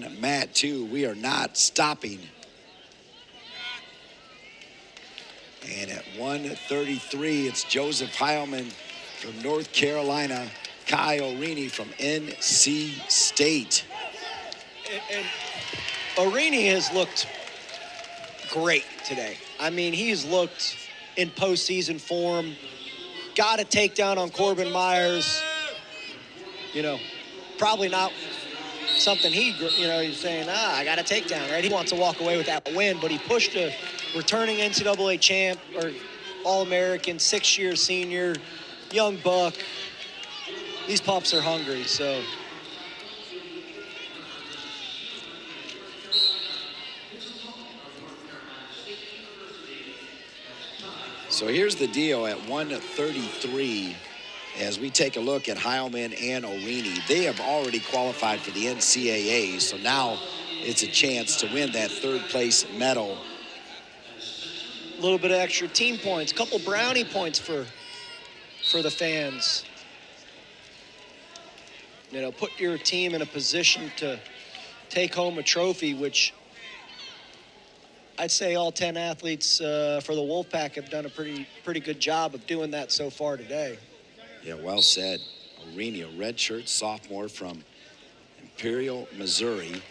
1, mat 2. We are not stopping. And at 1:33, it's Joseph Heilmann from North Carolina, Kai Orine from NC State. And Orine has looked great today. I mean, he's looked in postseason form. Got a takedown on Corbin Myers. You know, probably not something he's saying, I got a takedown, right? He wants to walk away with that win, but he pushed a returning NCAA champ or All-American, 6-year senior, young buck. These pups are hungry, so. So here's the deal at 1:33, as we take a look at Heilmann and Orine. They have already qualified for the NCAA, so now it's a chance to win that third-place medal. A little bit of extra team points, couple brownie points for the fans. You know, put your team in a position to take home a trophy, which I'd say all 10 athletes for the Wolfpack have done a pretty good job of doing that so far today. Yeah, well said. Orine, a redshirt sophomore from Imperial, Missouri.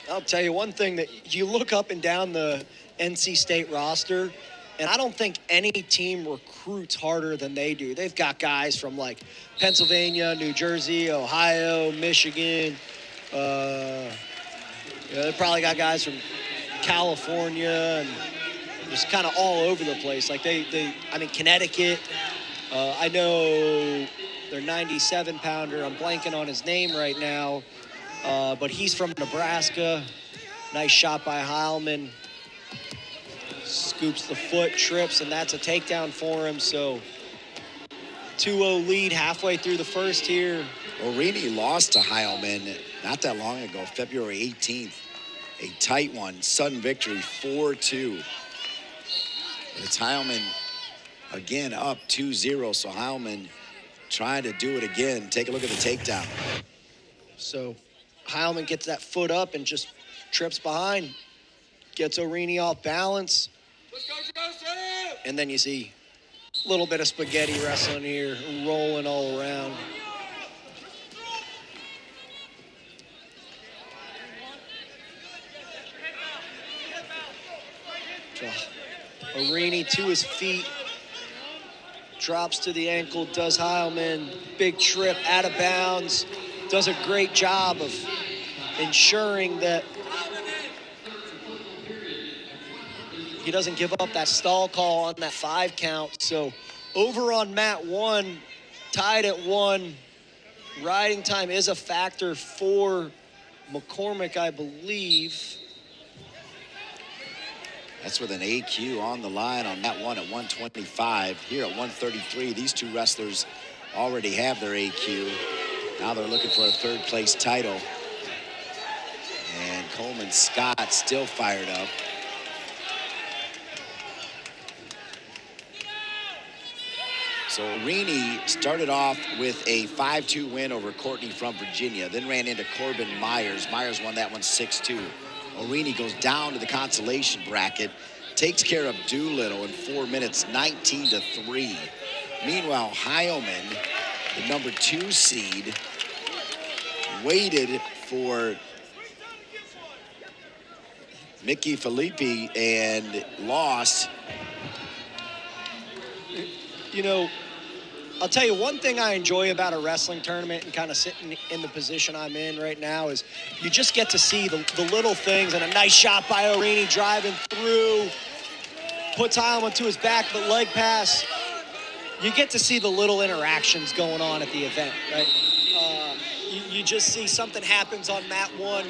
I'll tell you one thing, that you look up and down the NC State roster, and I don't think any team recruits harder than they do. They've got guys from like Pennsylvania, New Jersey, Ohio, Michigan. They probably got guys from California and just kind of all over the place. Like Connecticut. I know their 97-pounder. I'm blanking on his name right now, but he's from Nebraska. Nice shot by Heilmann. Scoops the foot, trips, and that's a takedown for him. So 2-0 lead halfway through the first here. Orine lost to Heilmann not that long ago, February 18th. A tight one, sudden victory, 4-2. But it's Heilmann again up 2-0, so Heilmann trying to do it again. Take a look at the takedown. So Heilmann gets that foot up and just trips behind, gets Orine off balance. Let's go, Joseph! And then you see a little bit of spaghetti wrestling here, rolling all around. Orine to his feet, drops to the ankle, does Heilmann, big trip, out of bounds, does a great job of ensuring that he doesn't give up that stall call on that 5 count. So over on mat 1, tied at 1, riding time is a factor for McCormick, I believe. That's with an AQ on the line on that one at 125. Here at 133, these two wrestlers already have their AQ. Now they're looking for a third-place title. And Coleman Scott still fired up. So Orine started off with a 5-2 win over Courtney from Virginia, then ran into Corbin Myers. Myers won that one 6-2. Orine goes down to the consolation bracket, takes care of Doolittle in 4 minutes, 19-3. Meanwhile, Heilmann, the number 2 seed, waited for Mickey Filippi and lost. You know, I'll tell you one thing I enjoy about a wrestling tournament and kind of sitting in the position I'm in right now is you just get to see the little things, and a nice shot by Orine driving through, puts Heilmann to his back, but leg pass. You get to see the little interactions going on at the event, right? You just see something happens on mat 1,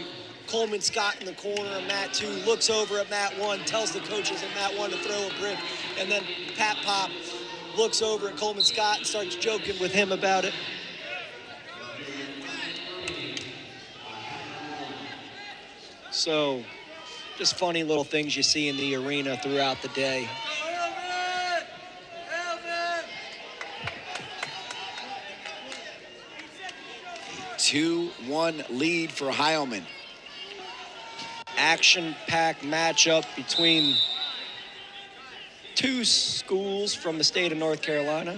Coleman Scott in the corner of mat 2, looks over at mat 1, tells the coaches at mat 1 to throw a brick, and then Pat Pop looks over at Coleman Scott and starts joking with him about it. So, just funny little things you see in the arena throughout the day. 2-1 lead for Heilmann. Action-packed matchup between two schools from the state of North Carolina.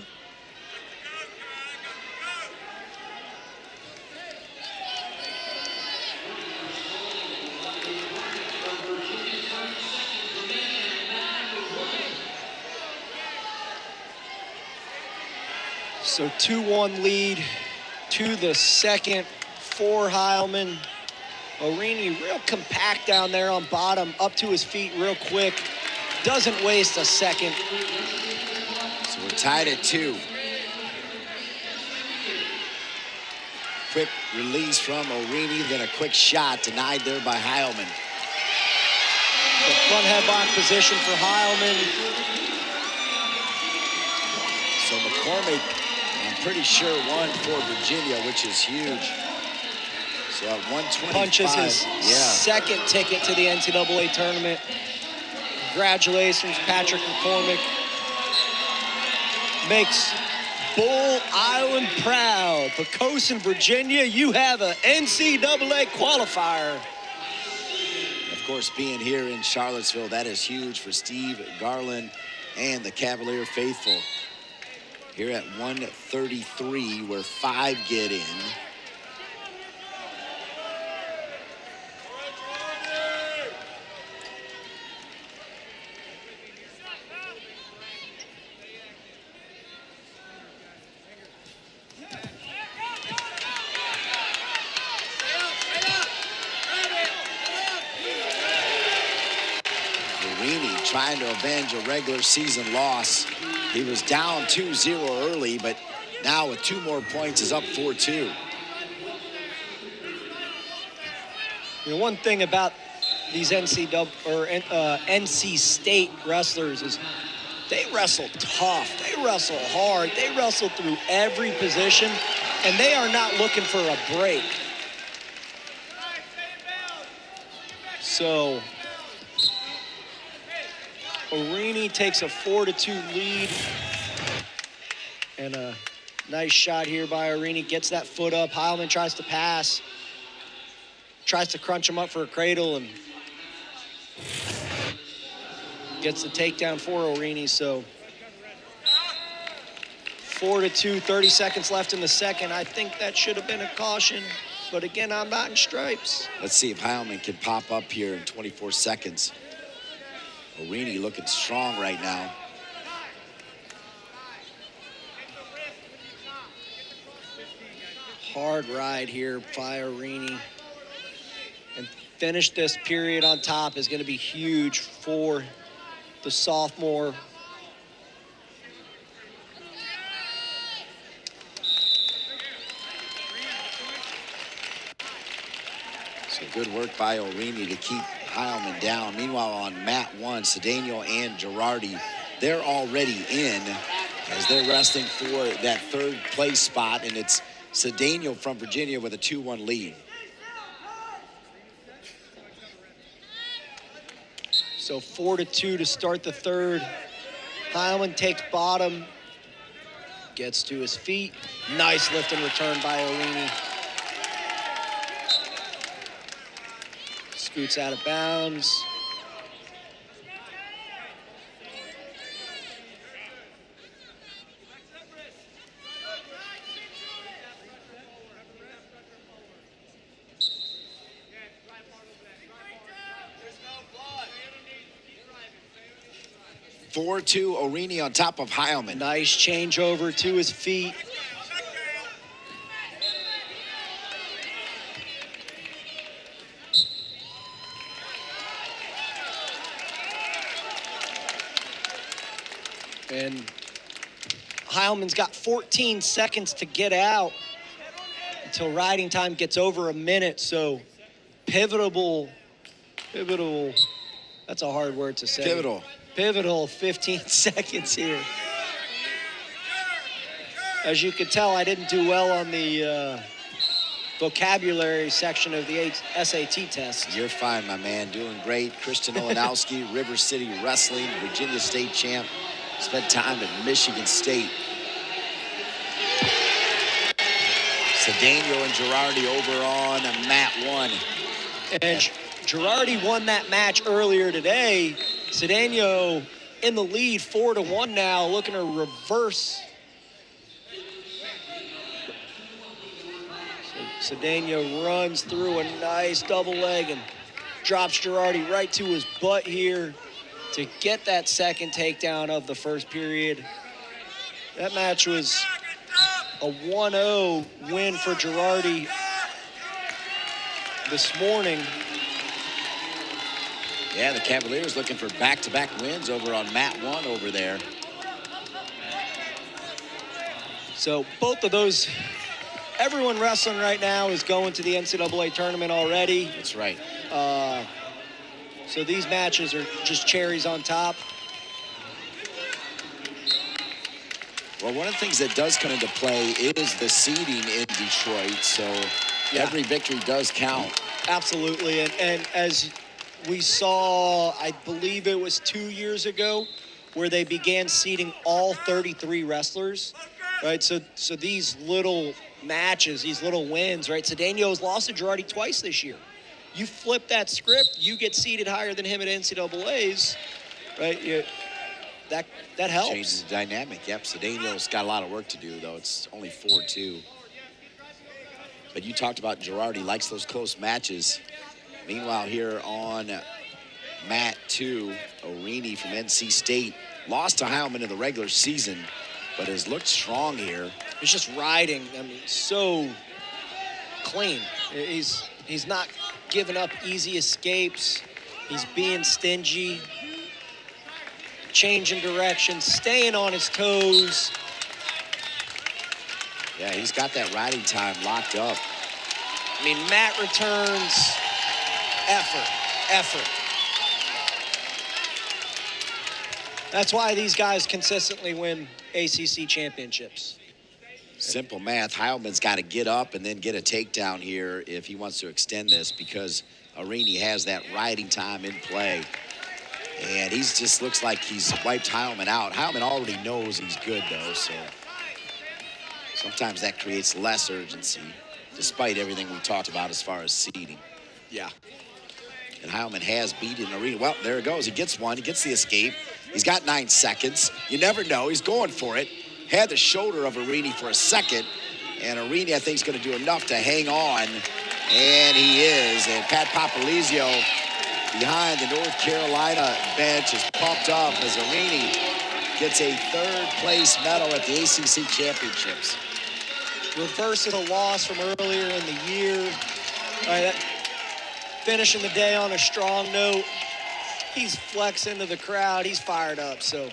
So 2-1 lead to the second for Heilmann. Orine real compact down there on bottom, up to his feet real quick. Doesn't waste a second. So we're tied at 2. Quick release from Orine, then a quick shot denied there by Heilmann. The front headlock position for Heilmann. So McCormick, I'm pretty sure, won for Virginia, which is huge. So at 125. Punches his second ticket to the NCAA tournament. Congratulations, Patrick McCormick. Makes Bull Island proud. Poquoson, Virginia, you have an NCAA qualifier. Of course, being here in Charlottesville, that is huge for Steve Garland and the Cavalier faithful. Here at 133, where 5 get in. Orine trying to avenge a regular season loss. He was down 2-0 early, but now with 2 more points is up 4-2. You know, one thing about these NC State wrestlers is they wrestle tough, they wrestle hard, they wrestle through every position, and they are not looking for a break. So Orine takes a 4-2 lead, and a nice shot here by Orine. Gets that foot up. Heilmann tries to pass, tries to crunch him up for a cradle, and gets the takedown for Orine. So 4-2, 30 seconds left in the second. I think that should have been a caution, but again, I'm not in stripes. Let's see if Heilmann can pop up here in 24 seconds. Orine looking strong right now. Hard ride here by Orine. And finish this period on top is going to be huge for the sophomore. So good work by Orine to keep Heilmann down. Meanwhile, on mat 1, Cedeno and Girardi, they're already in as they're wrestling for that 3rd place spot, and it's Cedeno from Virginia with a 2-1 lead. So 4-2 to start the third. Heilmann takes bottom, gets to his feet. Nice lift and return by Orine. Scoots out of bounds. Four 2 Orine on top of Heilmann. Nice changeover to his feet. And Heilmann's got 14 seconds to get out until riding time gets over a minute. So pivotal, that's a hard word to say. Pivotal 15 seconds here. As you can tell, I didn't do well on the vocabulary section of the SAT test. You're fine, my man. Doing great. Christian Olenowski, River City Wrestling, Virginia State champ. Spent time at Michigan State. Cedeno and Girardi over on mat 1. And Girardi won that match earlier today. Cedeno in the lead 4-1 now, looking to reverse. So Cedeno runs through a nice double leg and drops Girardi right to his butt here to get that second takedown of the first period. That match was a 1-0 win for Girardi this morning. Yeah, the Cavaliers looking for back-to-back wins over on mat 1 over there. So both of those, everyone wrestling right now is going to the NCAA tournament already. That's right. So these matches are just cherries on top. Well, one of the things that does come into play is the seeding in Detroit, so every victory does count. Absolutely, and as we saw, I believe it was 2 years ago, where they began seeding all 33 wrestlers, right? So these little matches, these little wins, right? Cedeno's lost to Girardi twice this year. You flip that script, you get seeded higher than him at NCAAs, right? That helps. Changes the dynamic. Yep, Cedeno's got a lot of work to do, though. It's only 4-2. But you talked about Girardi likes those close matches. Meanwhile, here on mat 2, Orine from NC State lost to Heilmann in the regular season, but has looked strong here. He's just riding. I mean, so clean. He's not giving up easy escapes. He's being stingy, changing direction, staying on his toes. Yeah, he's got that riding time locked up. I mean, mat returns, effort. That's why these guys consistently win ACC championships. Simple math. Heilmann's got to get up and then get a takedown here if he wants to extend this, because Orine has that riding time in play. And he just looks like he's wiped Heilmann out. Heilmann already knows he's good, though, so sometimes that creates less urgency, despite everything we talked about as far as seeding. Yeah. And Heilmann has beaten Orine. Well, there it goes. He gets one. He gets the escape. He's got 9 seconds. You never know. He's going for it. Had the shoulder of Orine for a second. And Orine, I think, is going to do enough to hang on. And he is. And Pat Papalizio behind the North Carolina bench is pumped up as Orine gets a 3rd place medal at the ACC Championships. Reversing a loss from earlier in the year. All right, finishing the day on a strong note. He's flexing to the crowd. He's fired up. So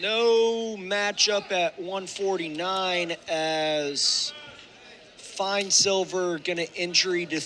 no matchup at 149 as Fine Silver going to injury define.